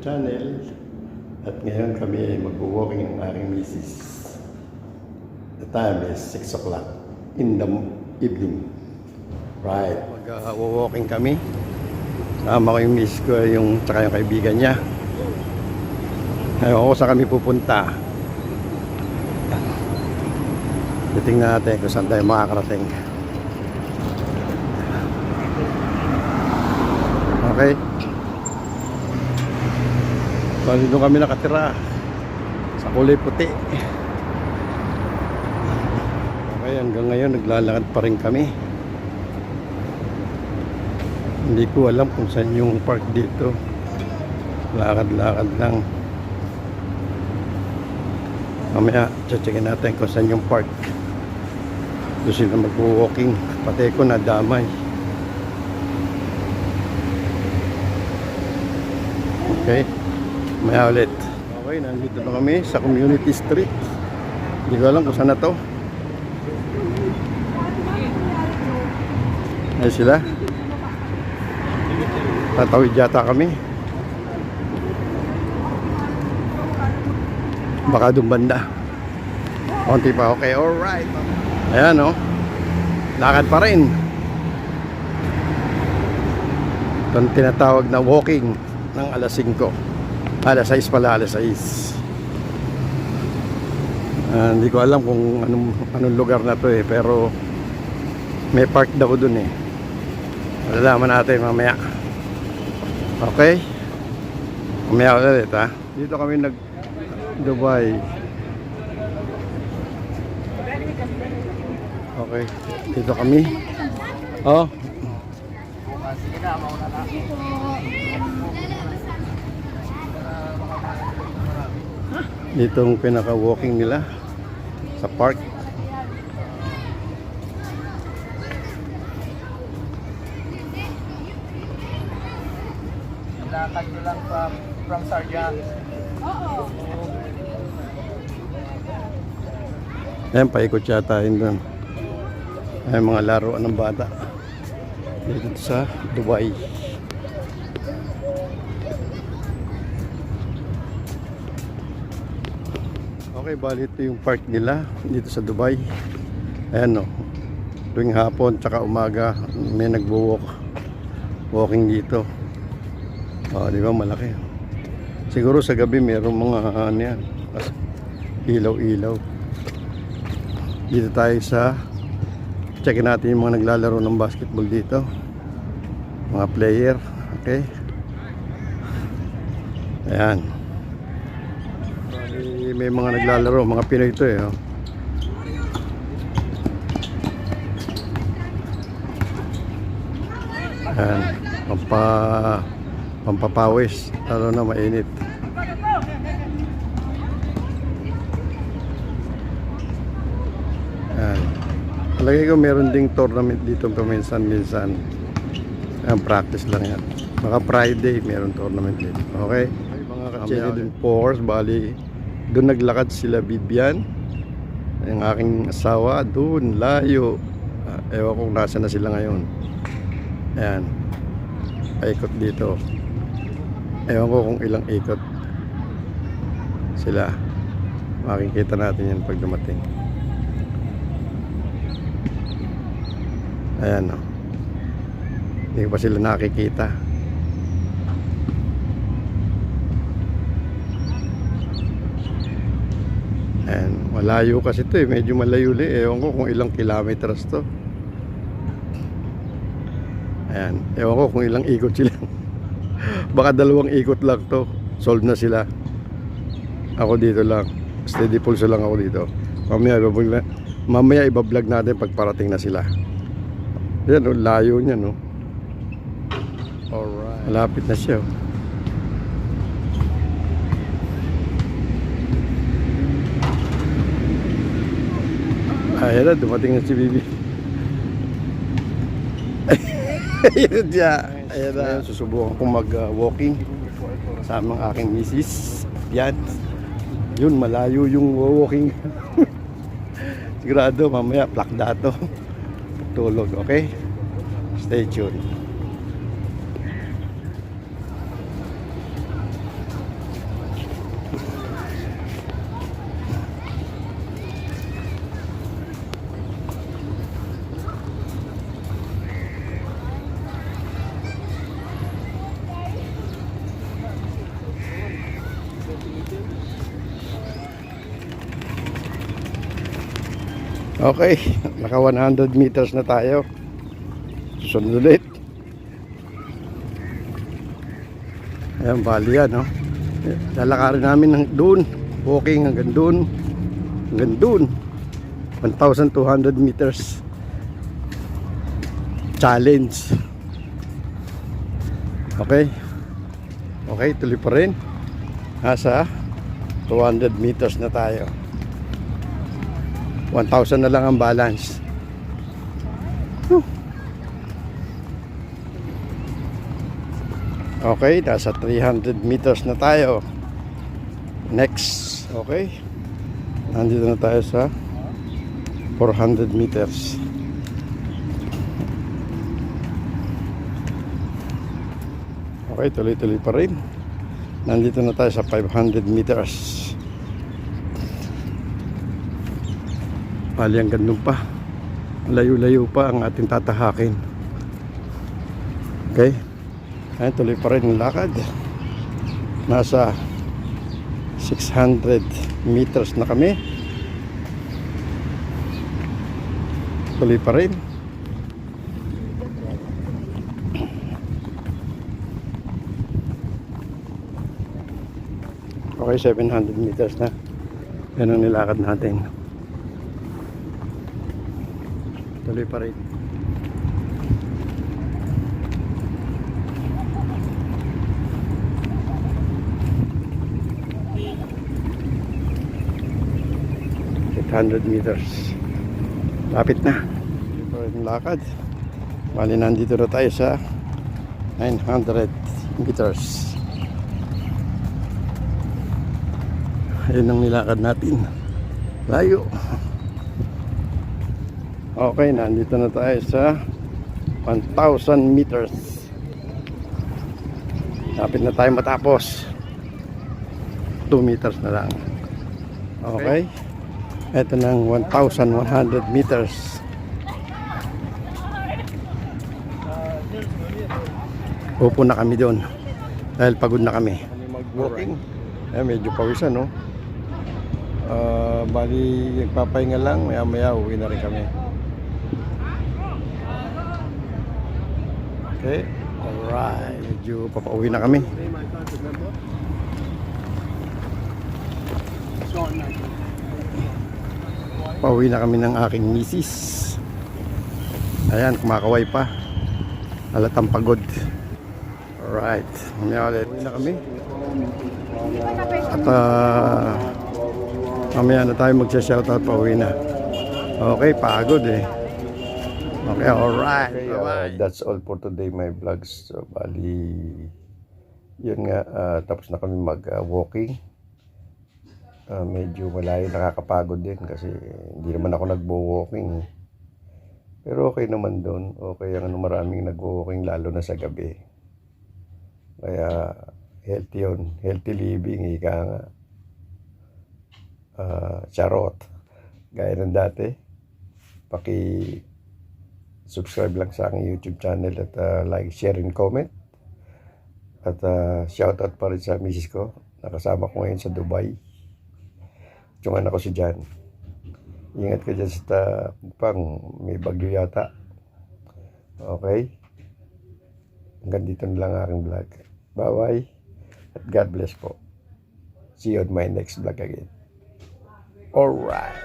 channel. At ngayon kami ay mag-walking ng aking misis. The time is 6 o'clock in the evening. Right. Mag-walking kami. Sama ko yung misis ko, tsaka yung kaibigan niya. Ngayon ako saan kami pupunta. Titingnan natin kung saan tayo makakarating. Okay. So, doon kami nakatira sa kulay puti. Okay, hanggang ngayon naglalakad pa rin kami. Hindi ko alam kung saan yung park dito. Lakad-lakad lang. Mamaya, checkin natin kung saan yung park. Doon sila mag-walking. Pati ko nadamay. Okay, maya ulit. Okay, nandito na kami sa Community Street. Hindi ko alam kung saan na to. Ay sila. Tatawid yata kami. Baka doon banda. Konti pa, okay, alright. Ayan o. Lakad pa rin. Itong tinatawag na walking ng alas 5. Alas 6 pala, alas 6. Hindi ko alam kung anong lugar na to pero may park daw dun malalaman natin mamaya. Okay, mamaya ulit ha. Dito kami Dubai. Okay, dito kami. Oh, dito ang pinaka-walking nila sa park. Lakad nyo lang from Sargent. Ayan, paikot yata yun doon. Ay, mga laruan ng bata dito sa Dubai. Okay, bali ito yung park nila dito sa Dubai. Ayan o, tuwing hapon tsaka umaga may walking dito. Di ba malaki? Siguro sa gabi mayroong mga yan, ilaw-ilaw. Dito tayo checkin natin yung mga naglalaro ng basketball dito, mga player. Okay, ayan. May mga naglalaro, mga Pinoy ito Ayan, pampapawis, lalo na mainit. Ayan. Palagi ko meron ding tournament dito paminsan-minsan. Ayan, practice lang yan. Baka Friday meron tournament dito. Okay, mga ka-channel din Force, bali doon naglakad sila Vivian, yung aking asawa, doon layo. Ewan kung nasa na sila ngayon. Ayan, paikot dito. Ewan ko kung ilang ikot sila. Makikita natin yan pag dumating. Ayan o. Hindi pa sila nakikita. Ayan, malayo kasi ito medyo malayo ewan ko kung ilang kilometers to. Ayan, ewan ko kung ilang ikot sila. Baka 2 ikot lang to, solve na sila. Ako dito lang, steady pulse lang ako dito. Mamaya ibablog natin pag parating na sila. Yan layo niya Alright, malapit na siya Ayan na, dumating na si Bibi. Ayan siya. Ayan na, susubukan kong mag-walking sa amang aking misis. Yan. Yun, malayo yung walking. Sigurado, mamaya, plakda to. Tulog, okay? Stay tuned. Okay, naka 100 meters na tayo. Susunod ulit. Ayan, bali yan, no? Lalakarin namin doon. Walking hanggang doon. Hanggang doon. 1,200 meters. Challenge. Okay. Okay, tuloy pa rin. Nasa 200 meters na tayo. 1,000 na lang ang balance. Okay, nasa 300 meters na tayo. Next, okay. Nandito na tayo sa 400 meters. Okay, tuloy-tuloy pa rin. Nandito na tayo sa 500 meters. Bali ang gandun pa. Layo-layo pa ang ating tatahakin. Okay. Ayan, tuloy pa rin ang lakad. Nasa 600 meters na kami. Tuloy pa rin. Okay, 700 meters na. Yan ang nilakad natin. Tuloy pa rin. Meters. Lapit na. Ito yung lakad. Bali nandito na tayo sa 900 meters. Ayun ang nilakad natin. Layo. Okay, nandito na tayo sa 1,000 meters. Lapit na tayo matapos. 2 meters na lang. Okay. Ito ng 1,100 meters. Upo na kami doon dahil pagod na kami. Walking. Medyo pawisan, no? Bali, nagpapahinga lang. Maya-maya uwi na rin kami. Okay. Alright. Medyo papauwi na kami. Pauwi na kami ng aking misis. Ayan, kumakaway pa. Halatang pagod. Alright, mamaya ulit. Pauwi na kami. At mamaya na tayo magsha-shoutout, pauwi na. Okay, pagod eh. Okay, alright. Okay, that's all for today, my vlogs. So, bali, yun nga, tapos na kami mag-walking. Medyo malayo, nakakapagod din kasi hindi naman ako nagbo-walking. Pero okay naman doon. Okay ang maraming nagwo-walking lalo na sa gabi. Kaya healthy yun. Healthy living, ika nga. Charot. Gaya ng dati. Subscribe lang sa aking YouTube channel at like, share, and comment. At shoutout pa rin sa misis ko. Nakasama ko ngayon sa Dubai. Yung anak ko si Jan. Ingat ka dyan sa pang may bagyo yata. Okay? Hanggang dito na lang aking vlog. Bye-bye. At God bless po. See you on my next vlog again. Alright.